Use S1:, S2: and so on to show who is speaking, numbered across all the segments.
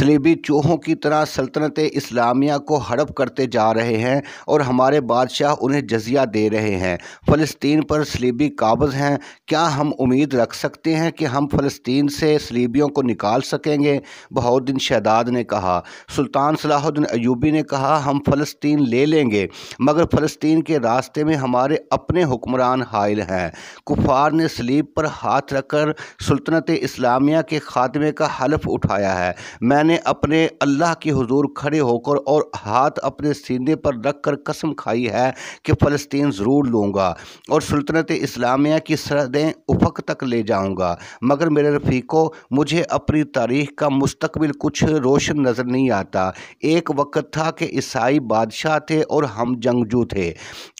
S1: सलीबी चूहों की तरह सल्तनत इस्लामिया को हड़प करते जा रहे हैं और हमारे बादशाह उन्हें जजिया दे रहे हैं। फ़लस्तीन पर सलीबी काबिज़ हैं। क्या हम उम्मीद रख सकते हैं कि हम फ़लस्तीन से सलीबियों को निकाल सकेंगे? बहाउद्दीन शहदाद ने कहा। सुल्तान सलाहुद्दीन अयूबी ने कहा, हम फ़लस्तीन ले लेंगे, मगर फ़लस्तीन के रास्ते में हमारे अपने हुक्मरान हाइल हैं। कुफ़ार ने सलीब पर हाथ रखकर सल्तनत इस्लामिया के खात्मे का हलफ उठाया है। मैंने अपने अल्लाह के हुजूर खड़े होकर और हाथ अपने सीने पर रख कर कसम खाई है कि फ़लस्तीन ज़रूर लूँगा और सल्तनत इस्लामिया की सरहदें उफ़क़ तक ले जाऊँगा। मगर मेरे रफ़ीक़ों, मुझे अपनी तारीख़ का मुस्तक़बिल कुछ रोशन नज़र नहीं आता। एक वक़्त था कि ईसाई बादशाह थे और हम जंगजू थे।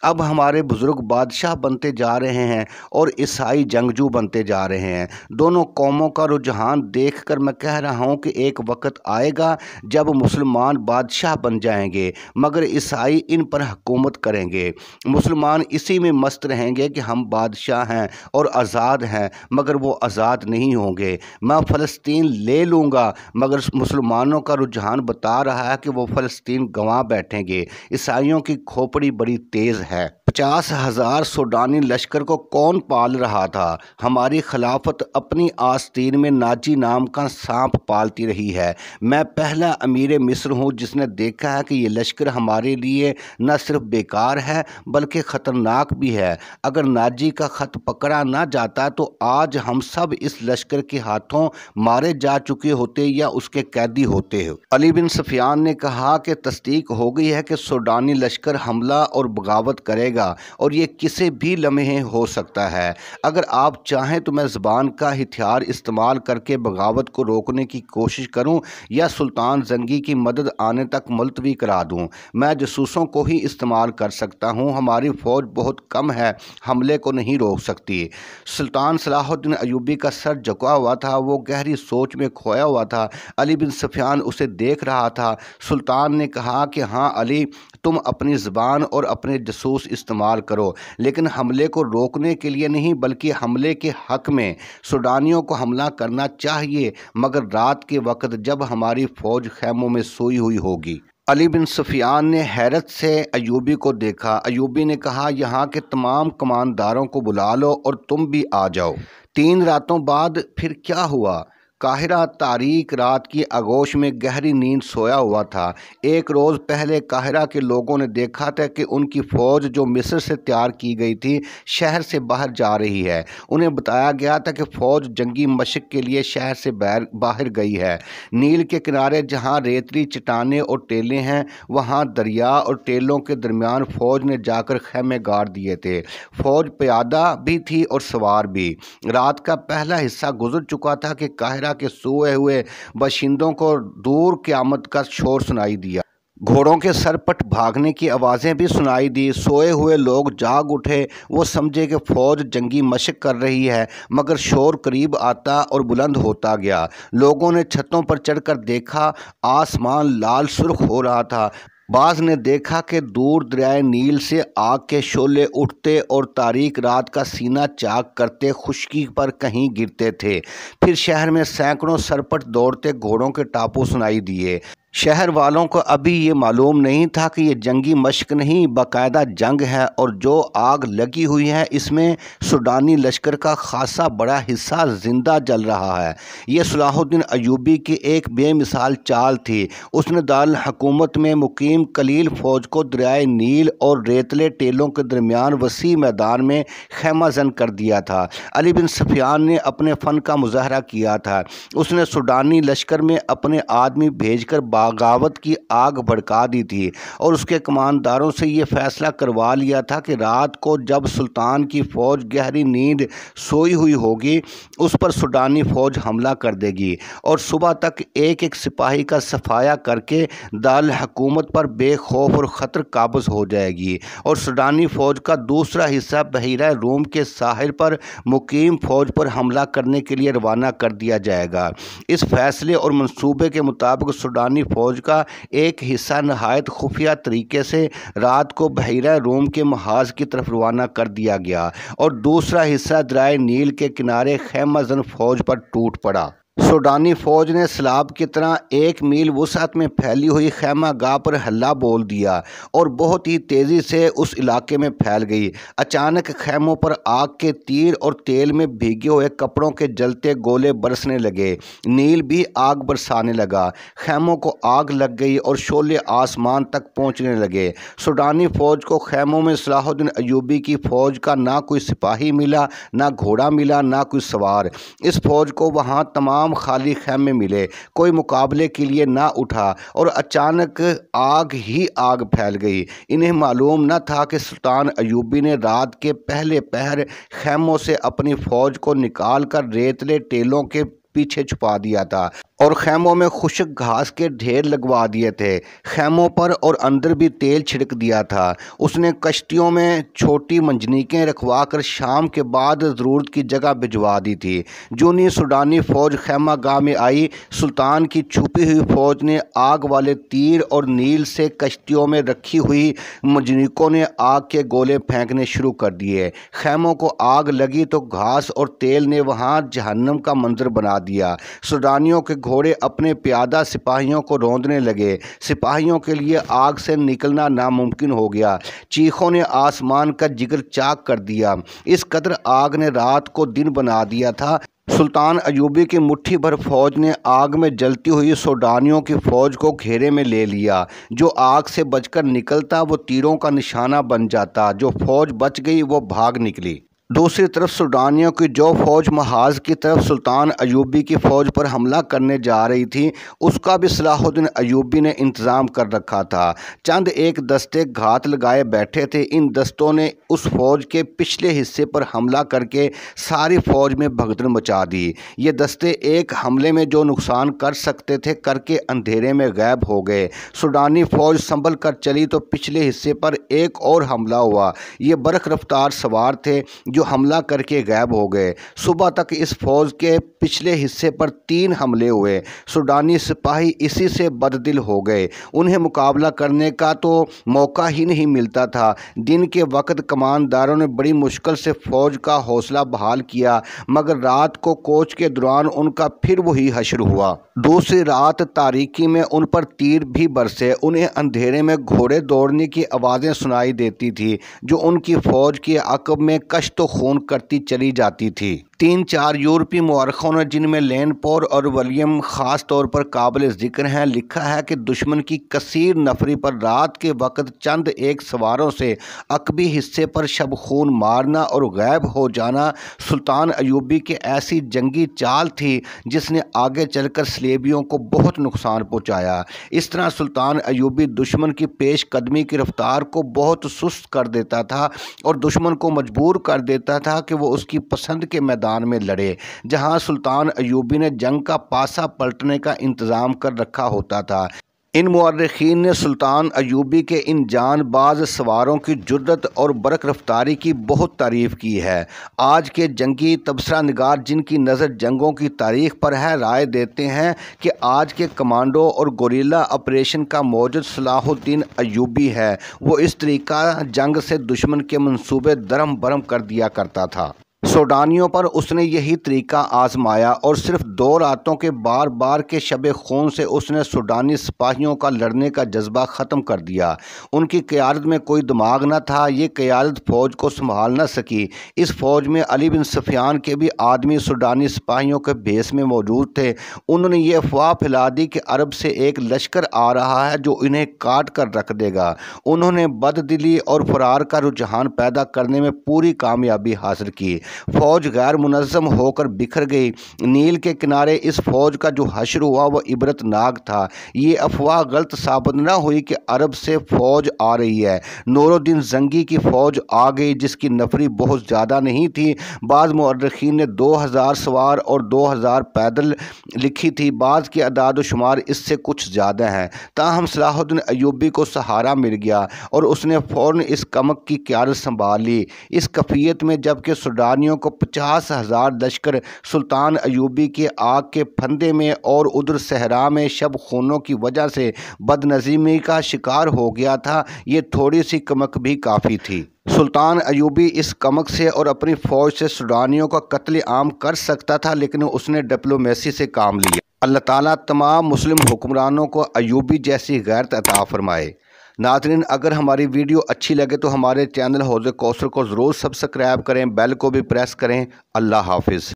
S1: अब हमारे बुज़ुर्ग बादशाह बनते जा रहे हैं और ईसाई जंगजू बनते जा रहे हैं। दोनों कौमों का रुझान देख कर मैं कह रहा हूँ कि एक वक़्त आएगा जब मुसलमान बादशाह बन जाएंगे, मगर ईसाई इन पर हुकूमत करेंगे। मुसलमान इसी में मस्त रहेंगे कि हम बादशाह हैं और आज़ाद हैं, मगर वो आज़ाद नहीं होंगे। मैं फ़लस्तीन ले लूँगा, मगर मुसलमानों का रुझान बता रहा है कि वो फ़लस्तीन गंवा बैठेंगे। ईसाइयों की खोपड़ी बड़ी तेज़ है। 50,000 सूडानी लश्कर को कौन पाल रहा था? हमारी खिलाफत अपनी आस्तीन में नाजी नाम का सांप पालती रही है। मैं पहला अमीर मिस्र हूँ जिसने देखा है कि ये लश्कर हमारे लिए न सिर्फ बेकार है बल्कि ख़तरनाक भी है। अगर नाजी का ख़त पकड़ा ना जाता तो आज हम सब इस लश्कर के हाथों मारे जा चुके होते या उसके कैदी होते। अली बिन सफियान ने कहा कि तस्दीक हो गई है कि सूडानी लश्कर हमला और बगावत करेगा और ये किसी भी लम्हे हो सकता है। अगर आप चाहें तो मैं ज़बान का हथियार इस्तेमाल करके बगावत को रोकने की कोशिश करूं या सुल्तान जंगी की मदद आने तक मुलतवी करा दूं। मैं जसूसों को ही इस्तेमाल कर सकता हूं। हमारी फ़ौज बहुत कम है, हमले को नहीं रोक सकती। सुल्तान सलाहुद्दीन अयूबी का सर झुका हुआ था, वो गहरी सोच में खोया हुआ था। अली बिन सफियान उसे देख रहा था। सुल्तान ने कहा कि हाँ अली, तुम अपनी ज़बान और अपने जसूस इस्तेमाल करो, लेकिन हमले को रोकने के लिए नहीं बल्कि हमले के हक़ में। सूडानियों को हमला करना चाहिए, मगर रात के वक़्त जब हमारी फ़ौज खैमों में सोई हुई होगी। अली बिन सफियान ने हैरत से अयूबी को देखा। अयूबी ने कहा, यहाँ के तमाम कमानदारों को बुला लो और तुम भी आ जाओ। 3 रातों बाद फिर क्या हुआ? काहिरा तारीक रात की आगोश में गहरी नींद सोया हुआ था। एक रोज़ पहले काहिरा के लोगों ने देखा था कि उनकी फ़ौज जो मिस्र से तैयार की गई थी शहर से बाहर जा रही है। उन्हें बताया गया था कि फ़ौज जंगी मशक़ के लिए शहर से बाहर गई है। नील के किनारे जहाँ रेतली चट्टानें और टेलें हैं, वहाँ दरिया और टेलों के दरमियान फ़ौज ने जाकर खैमे गाड़ दिए थे। फ़ौज प्यादा भी थी और सवार भी। रात का पहला हिस्सा गुजर चुका था कि काहिरा के सोए हुए बाशिंदों को दूर क़यामत का शोर सुनाई दिया। घोड़ों के सरपट भागने की आवाज़ें भी सुनाई दी। सोए हुए लोग जाग उठे। वो समझे कि फ़ौज जंगी मशक़ कर रही है, मगर शोर करीब आता और बुलंद होता गया। लोगों ने छतों पर चढ़कर देखा, आसमान लाल सुर्ख हो रहा था। बाज़ ने देखा कि दूर दरियाए नील से आग के शोले उठते और तारीक रात का सीना चाक करते खुश्की पर कहीं गिरते थे। फिर शहर में सैकड़ों सरपट दौड़ते घोड़ों के टापू सुनाई दिए। शहर वालों को अभी ये मालूम नहीं था कि ये जंगी मशक़ नहीं, बाकायदा जंग है और जो आग लगी हुई है इसमें सूडानी लश्कर का खासा बड़ा हिस्सा ज़िंदा जल रहा है। ये सलाहुद्दीन अयूबी की एक बेमिसाल चाल थी। उसने दारुल हुकूमत में मुकीम कलील फ़ौज को दरियाए नील और रेतले टेलों के दरमियान वसी मैदान में खैमा जन कर दिया था। अली बिन सफियान ने अपने फ़न का मुज़ाहरा किया था। उसने सूडानी लश्कर में अपने आदमी भेजकर बगावत की आग भड़का दी थी और उसके कमानदारों से ये फ़ैसला करवा लिया था कि रात को जब सुल्तान की फ़ौज गहरी नींद सोई हुई होगी उस पर सूडानी फ़ौज हमला कर देगी और सुबह तक एक एक सिपाही का सफाया करके दारुल हुकूमत पर बेखौफ और ख़तर काबज़ हो जाएगी और सूडानी फ़ौज का दूसरा हिस्सा बहीरा रूम के साहिल पर मुकीम फ़ौज पर हमला करने के लिए रवाना कर दिया जाएगा। इस फैसले और मंसूबे के मुताबिक सूडानी फ़ौज का एक हिस्सा नहायत खुफिया तरीके से रात को बहीरा रूम के महाज की तरफ रवाना कर दिया गया और दूसरा हिस्सा दरियाए नील के किनारे खैमा जन फ़ौज पर टूट पड़ा। सूडानी फौज ने सैलाब की तरह 1 मील वसअत में फैली हुई खैमा गाह पर हल्ला बोल दिया और बहुत ही तेज़ी से उस इलाके में फैल गई। अचानक खैमों पर आग के तीर और तेल में भीगे हुए कपड़ों के जलते गोले बरसने लगे। नील भी आग बरसाने लगा। खैमों को आग लग गई और शोले आसमान तक पहुंचने लगे। सूडानी फौज को खैमों में सलाहुद्दीन अयूबी की फौज का ना कोई सिपाही मिला, ना घोड़ा मिला, ना कोई सवार। इस फौज को वहां तमाम खाली खैमे मिले, कोई मुकाबले के लिए ना उठा और अचानक आग ही आग फैल गई। इन्हें मालूम न था कि सुल्तान अयूबी ने रात के पहले पहर खैमों से अपनी फौज को निकालकर रेतले टेलों के पीछे छुपा दिया था और खैमों में खुश्क घास के ढेर लगवा दिए थे। खैमों पर और अंदर भी तेल छिड़क दिया था। उसने कश्तियों में छोटी मंजनीकें रखवा कर शाम के बाद ज़रूरत की जगह भिजवा दी थी। जूनी सूडानी फ़ौज खैमा गाह में आई, सुल्तान की छुपी हुई फ़ौज ने आग वाले तीर और नील से कश्तियों में रखी हुई मंजनीकों ने आग के गोले फेंकने शुरू कर दिए। खैमों को आग लगी तो घास और तेल ने वहाँ जहन्नम का मंजर बना दिया। सूडानियों के घोड़े अपने प्यादा सिपाहियों को रौंदने लगे। सिपाहियों के लिए आग से निकलना नामुमकिन हो गया। चीखों ने आसमान का जिगर चाक कर दिया। इस कदर आग ने रात को दिन बना दिया था। सुल्तान अयूबी की मुट्ठी भर फौज ने आग में जलती हुई सूडानियों की फौज को घेरे में ले लिया। जो आग से बचकर निकलता वो तीरों का निशाना बन जाता। जो फौज बच गई वो भाग निकली। दूसरी तरफ सूडानियों की जो फौज महाज की तरफ सुल्तान अयूबी की फ़ौज पर हमला करने जा रही थी, उसका भी सलाहुद्दीन अयूबी ने इंतज़ाम कर रखा था। चंद एक दस्ते घात लगाए बैठे थे। इन दस्तों ने उस फौज के पिछले हिस्से पर हमला करके सारी फौज में भगदड़ मचा दी। ये दस्ते एक हमले में जो नुकसान कर सकते थे करके अंधेरे में गायब हो गए। सूडानी फ़ौज संभल कर चली तो पिछले हिस्से पर एक और हमला हुआ। ये बरख रफ्तार सवार थे जो हमला करके गायब हो गए। सुबह तक इस फौज के पिछले हिस्से पर 3 हमले हुए। सूडानी सिपाही इसी से बददिल हो गए। उन्हें मुकाबला करने का तो मौका ही नहीं मिलता था। दिन के वक्त कमानदारों ने बड़ी मुश्किल से फौज का हौसला बहाल किया, मगर रात को कोच के दौरान उनका फिर वही हश्र हुआ। दूसरी रात तारीकी में उन पर तीर भी बरसे। उन्हें अंधेरे में घोड़े दौड़ने की आवाज़ें सुनाई देती थी जो उनकी फौज के अक़ब में कश्त खून करती चली जाती थी। 3-4 यूरोपीय मुअर्रिखों ने, जिनमें लेनपोर और विलियम ख़ास तौर पर काबिल ज़िक्र हैं, लिखा है कि दुश्मन की कसीर नफरी पर रात के वक्त चंद एक सवारों से अकबी हिस्से पर शब खून मारना और गायब हो जाना सुल्तान अयूबी की ऐसी जंगी चाल थी जिसने आगे चलकर सलेबियों को बहुत नुकसान पहुँचाया। इस तरह सुल्तान अयूबी दुश्मन की पेश कदमी की रफ्तार को बहुत सुस्त कर देता था और दुश्मन को मजबूर कर देता था कि वो उसकी पसंद के मैदान में लड़े, जहां सुल्तान अयूबी ने जंग का पासा पलटने का इंतज़ाम कर रखा होता था। इन मुअर्रिखीन ने सुल्तान अयूबी के इन जानबाज सवारों की जुर्रत और बरक रफ्तारी की बहुत तारीफ़ की है। आज के जंगी तबसरा निगार जिनकी नज़र जंगों की तारीख़ पर है, राय देते हैं कि आज के कमांडो और गोरिल्ला ऑपरेशन का मौजूद सलाहुद्दीन अयूबी है। वो इस तरीका जंग से दुश्मन के मंसूबे दरम बरम कर दिया करता था। सूडानियों पर उसने यही तरीका आजमाया और सिर्फ 2 रातों के बार बार के शबे खून से उसने सूडानी सिपाहियों का लड़ने का जज्बा ख़त्म कर दिया। उनकी क़यादत में कोई दिमाग न था। ये क़यादत फ़ौज को संभाल न सकी। इस फ़ौज में अली बिन सुफियान के भी आदमी सूडानी सिपाहियों के भेस में मौजूद थे। उन्होंने ये अफवाह फैला दी कि अरब से एक लश्कर आ रहा है जो इन्हें काट कर रख देगा। उन्होंने बददिली और फरार का रुझान पैदा करने में पूरी कामयाबी हासिल की। फौज गैर मुनज़्ज़म होकर बिखर गई। नील के किनारे इस फौज का जो हश्र हुआ वह इबरतनाक था। ये अफवाह गलत साबित न हुई कि अरब से फौज आ रही है। नूरुद्दीन जंगी की फौज आ गई जिसकी नफरी बहुत ज़्यादा नहीं थी। बाज़ मुअर्रिखीन ने 2000 सवार और 2000 पैदल लिखी थी। बाज़ के अदाद शुमार इससे कुछ ज़्यादा हैं। ताहम सलाहुद्दीन अयूबी को सहारा मिल गया और उसने फ़ौरन इस कमक की क़यादत संभाल ली। इस कफ़ियत में जबकि सूडानियों को 50,000 लश्कर सुल्तान अयूबी के आग के फंदे में और उधर सहरा में शब खूनों की वजह से बदनज़ीमी का शिकार हो गया था, ये थोड़ी सी कमक भी काफ़ी थी। सुल्तान अयूबी इस कमक से और अपनी फ़ौज से सूडानियों का कत्ल आम कर सकता था, लेकिन उसने डिप्लोमेसी से काम लिया। अल्लाह ताला तमाम मुस्लिम हुक्मरानों को अयूबी जैसी गैरत अता फरमाए। नाज़रीन, अगर हमारी वीडियो अच्छी लगे तो हमारे चैनल हौज़ कौसर को ज़रूर सब्सक्राइब करें, बेल को भी प्रेस करें। अल्लाह हाफिज़।